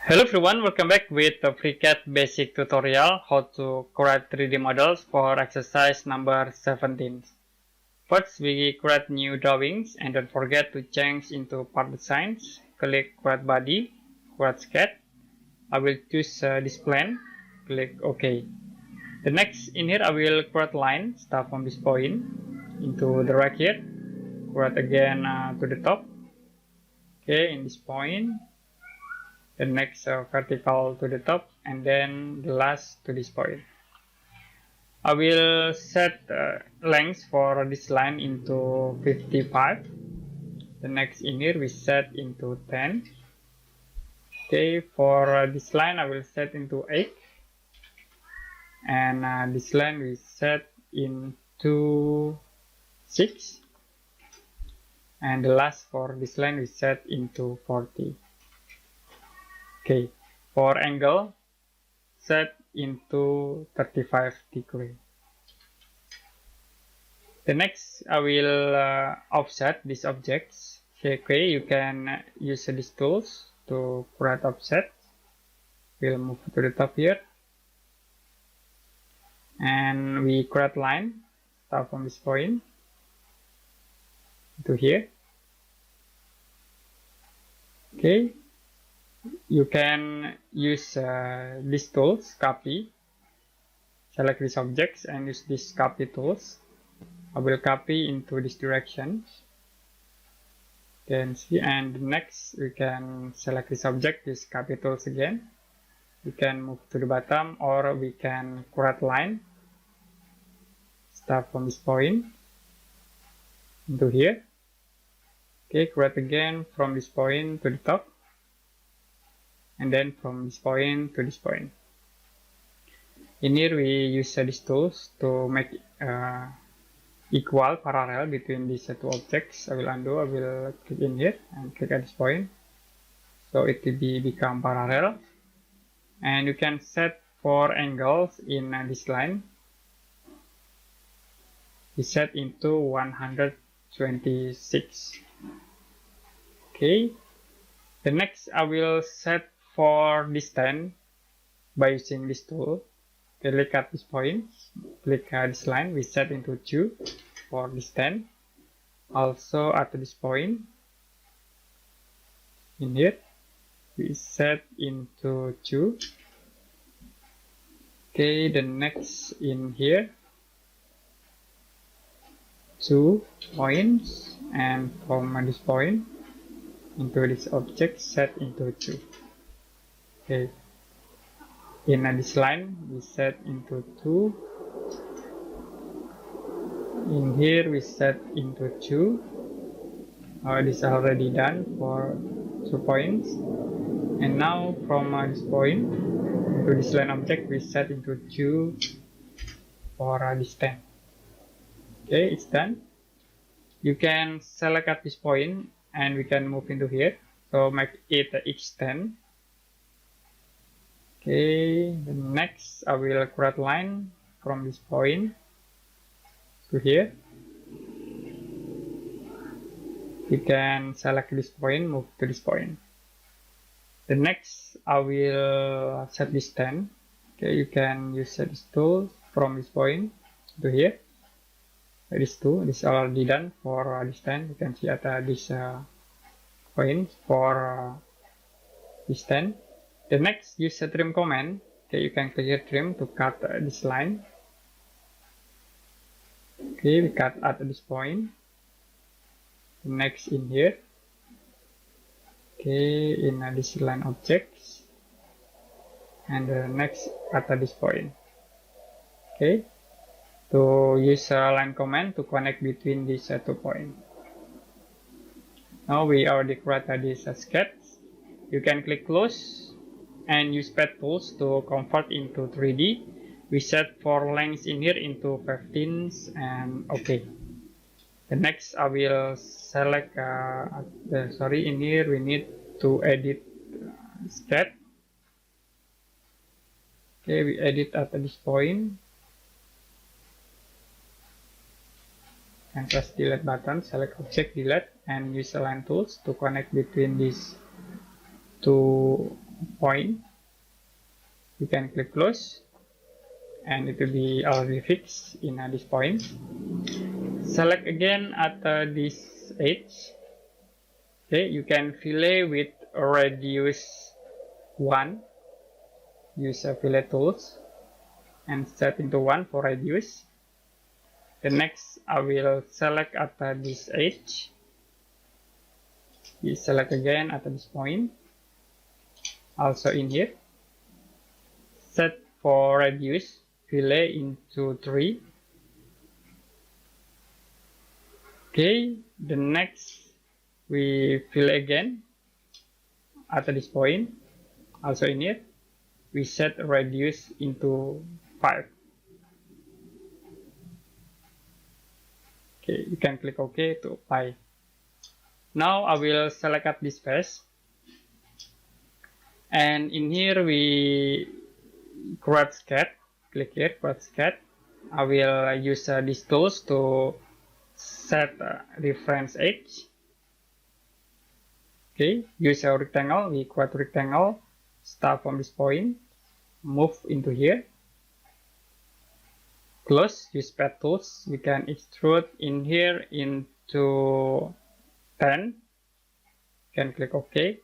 Hello everyone, welcome back with the FreeCAD basic tutorial how to create 3D models for exercise number 17. First, we create new drawings and don't forget to change into part designs. Click create body, create sketch. I will choose this plane, click OK. The next in here I will create line, start from this point into the right here, create again to the top. Okay, in this point. The next vertical to the top, and then the last to this point. I will set length for this line into 55. The next in here we set into 10. Okay, for this line I will set into 8, and this line we set into 6, and the last for this line we set into 40. Okay, for angle, set into 35 degree. The next, I will offset these objects. Okay, you can use these tools to create offset. We'll move to the top here. And we create line, start from this point to here. Okay. You can use these tools, copy, select these objects and use these copy tools. I will copy into this direction. You can see, and next we can select this object, use copy tools again. We can move to the bottom, or we can create line. Start from this point into here. Okay, create again from this point to the top. And then from this point to this point. In here we use these tools to make equal parallel between these two objects. I will undo, I will click in here and click at this point. So it will become parallel. And you can set 4 angles in this line. We set into 126. Okay. The next I will set for distance by using this tool. Click at this point, click this line, we set into 2 for distance. Also at this point in here we set into 2. Okay, the next in here 2 points, and from this point into this object set into 2. Okay, in this line we set into 2, in here we set into 2. This is already done for 2 points, and now from this point to this line object we set into 2 for distance. Okay, it's done. You can select at this point and we can move into here, so make it extend. Okay, the next I will create line from this point to here. You can select this point, move to this point. The next I will set distance. Okay, you can use this tool from this point to here. This tool, this is already done for distance. You can see at this point for distance. The next, use the trim command. Okay, you can click here trim to cut this line. Okay, we cut at this point. The next in here. Okay, in this line objects. And the next at this point. Okay, to use line command to connect between these 2 points. Now we already created this sketch. You can click close and use pad tools to convert into 3D. We set for length in here into 15 and okay. The next I will select in here we need to edit sketch. Okay, we edit at this point and press delete button, select object delete and use align tools to connect between these 2 point. You can click close, and it will be already fixed in this point. Select again at this edge. Okay, you can fillet with radius 1. Use fillet tools and set into 1 for radius. The next, I will select at this edge. We select again at this point. Also in here. Set for radius, fillet into 3. Okay, the next we fillet again at this point. Also in here, we set radius into 5. Okay, you can click OK to apply. Now I will select at this face, and in here we create sketch. Click here, create sketch. I will use these tools to set reference edge. Okay, use a rectangle. We create a rectangle. Start from this point, move into here. Close. Use pad tools. We can extrude in here into 10. You can click OK.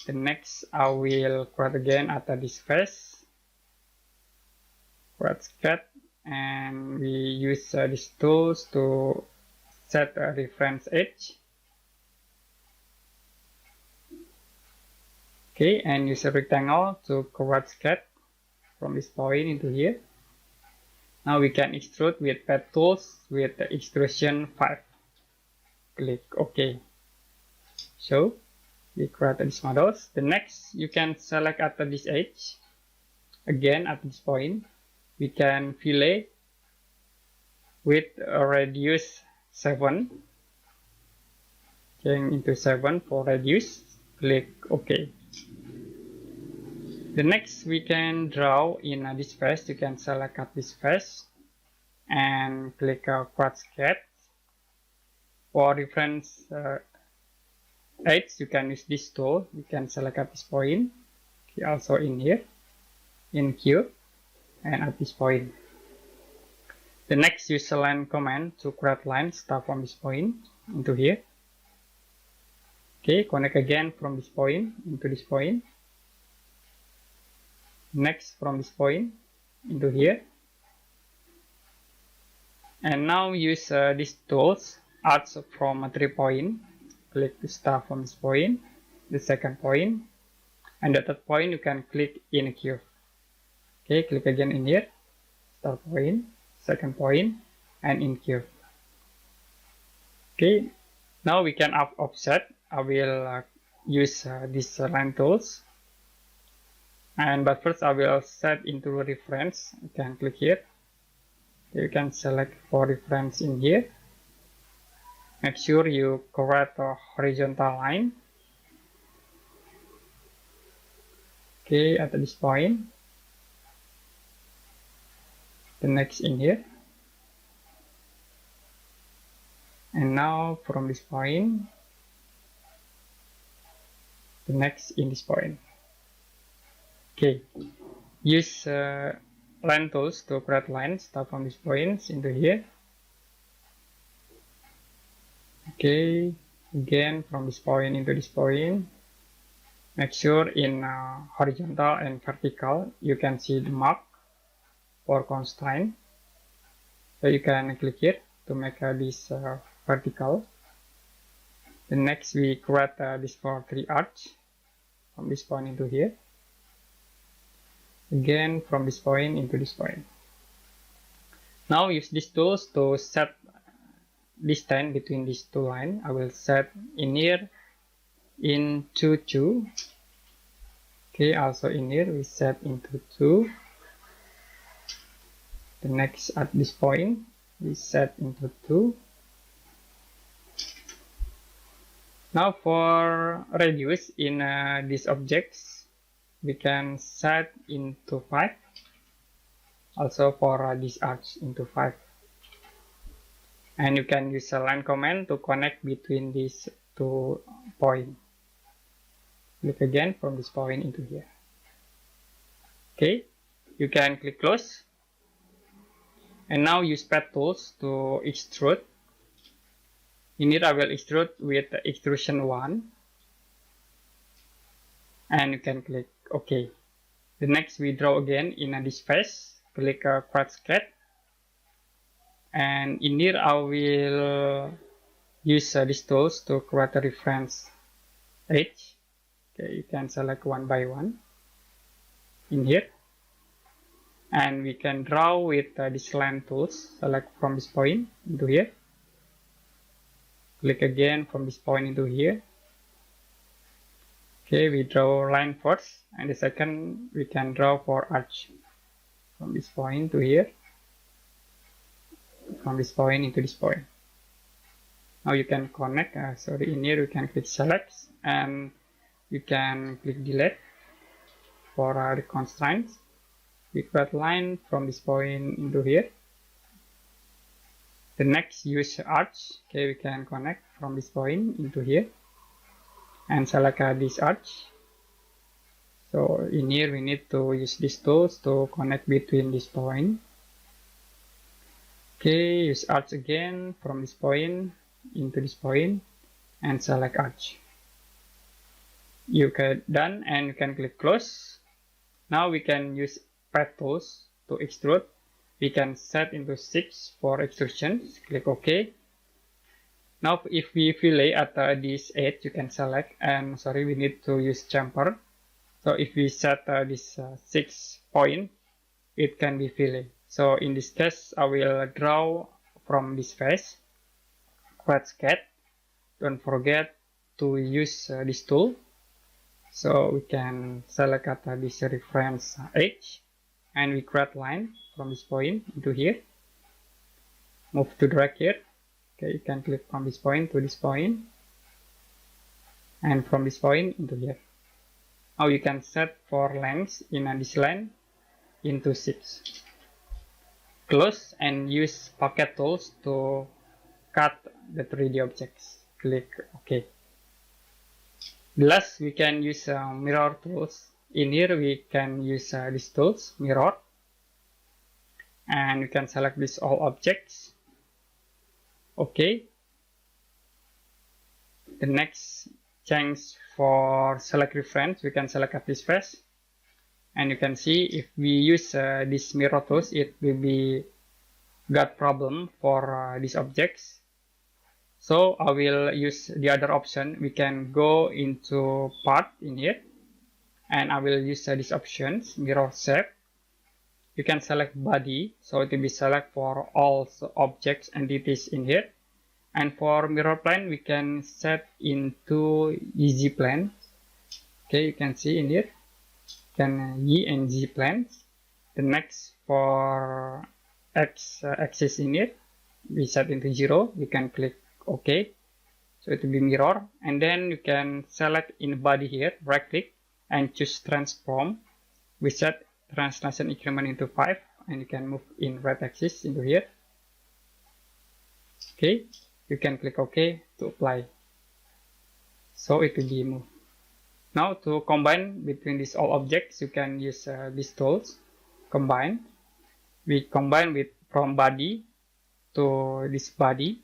The next, I will create again at this face. Create sketch, and we use these tools to set a reference edge. Okay, and use a rectangle to create sketch from this point into here. Now we can extrude with pad tools with the extrusion 5. Click OK. So we create these models. The next, you can select at this edge. Again at this point, we can fillet with a radius 7. Change into 7 for radius. Click OK. The next, we can draw in this face. You can select at this face and click create sketch. For reference edge, you can use this tool. You can select at this point. Okay, also in here, in cube, and at this point. The next, use a line command to create line. Start from this point into here. Okay, connect again from this point into this point. Next, from this point into here. And now use these tools. Add from 3 point. Click to start from this point, the second point, and the third point you can click in cube. Okay, click again in here. Start point, second point, and in cube. Okay, now we can offset. I will use these line tools. But first I will set into reference. You can click here. You can select for reference in here. Make sure you create a horizontal line. Okay, at this point. The next in here. And now from this point, the next in this point. Okay, use line tools to create lines. Start from this point into here. Okay, again from this point into this point. Make sure in horizontal and vertical you can see the mark for constraint. So you can click here to make this vertical. The next we create this for 3 arcs from this point into here. Again from this point into this point. Now use these tools to set distance between these two lines. I will set in here into 2. Okay, also in here we set into 2. The next at this point we set into 2. Now for radius in these objects, we can set into 5. Also for this arch into 5. And you can use a line command to connect between these 2 points. Click again from this point into here. Okay, you can click close. And now use pad tools to extrude. In here I will extrude with extrusion 1. And you can click OK. The next we draw again in this face. Click Create Sketch. And in here I will use these tools to create a reference edge. Okay, you can select one by one in here. And we can draw with this line tools. Select from this point into here. Click again from this point into here. Okay, we draw line first, and the second we can draw for arch. From this point to here. From this point into this point. Now you can connect. In here you can click select, and you can click delete for the constraints. We create line from this point into here. The next use arch. Okay, we can connect from this point into here and select this arch. So in here we need to use these tools to connect between this point. Okay, use arch again from this point into this point and select arch. You can done, and you can click close. Now we can use pad tools to extrude. We can set into 6 for extrusions. Click OK. Now if we fillet at this edge, you can select, and we need to use chamfer. So if we set this 6 point, it can be fillet. So in this case, I will draw from this face. Create sketch. Don't forget to use this tool. So we can select at this reference edge, and we create line from this point into here. Move to drag here. Okay, you can click from this point to this point, and from this point into here. Now you can set for length in this line into 6. Close and use pocket tools to cut the 3D objects. Click OK. Last, we can use mirror tools. In here we can use these tools, mirror, and you can select this all objects. OK. The next change for select reference, we can select at this face, and you can see if we use this mirror tools, it will be got problem for these objects. So I will use the other option. We can go into part in here, and I will use these options, mirror shape. You can select body, so it will be select for all objects entities in here. And for mirror plane, we can set into easy plane. Okay, you can see in here, Y and Z planes. The next for X axis in here, we set into 0. You can click OK. So it will be mirror, and then you can select in body here, right click and choose transform. We set translation increment into 5, and you can move in right axis into here. Okay, you can click OK to apply. So it will be moved. Now to combine between these all objects, you can use these tools. Combine. We combine with from body to this body,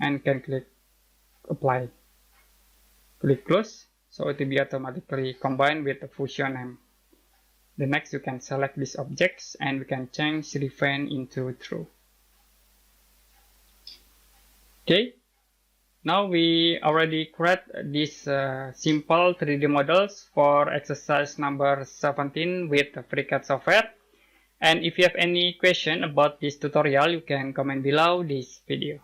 and can click apply. Click close. So it will be automatically combined with the fusion name. The next, you can select these objects, and we can change refine into true. Okay. Now we already create these simple 3D models for exercise number 17 with FreeCAD software. And if you have any question about this tutorial, you can comment below this video.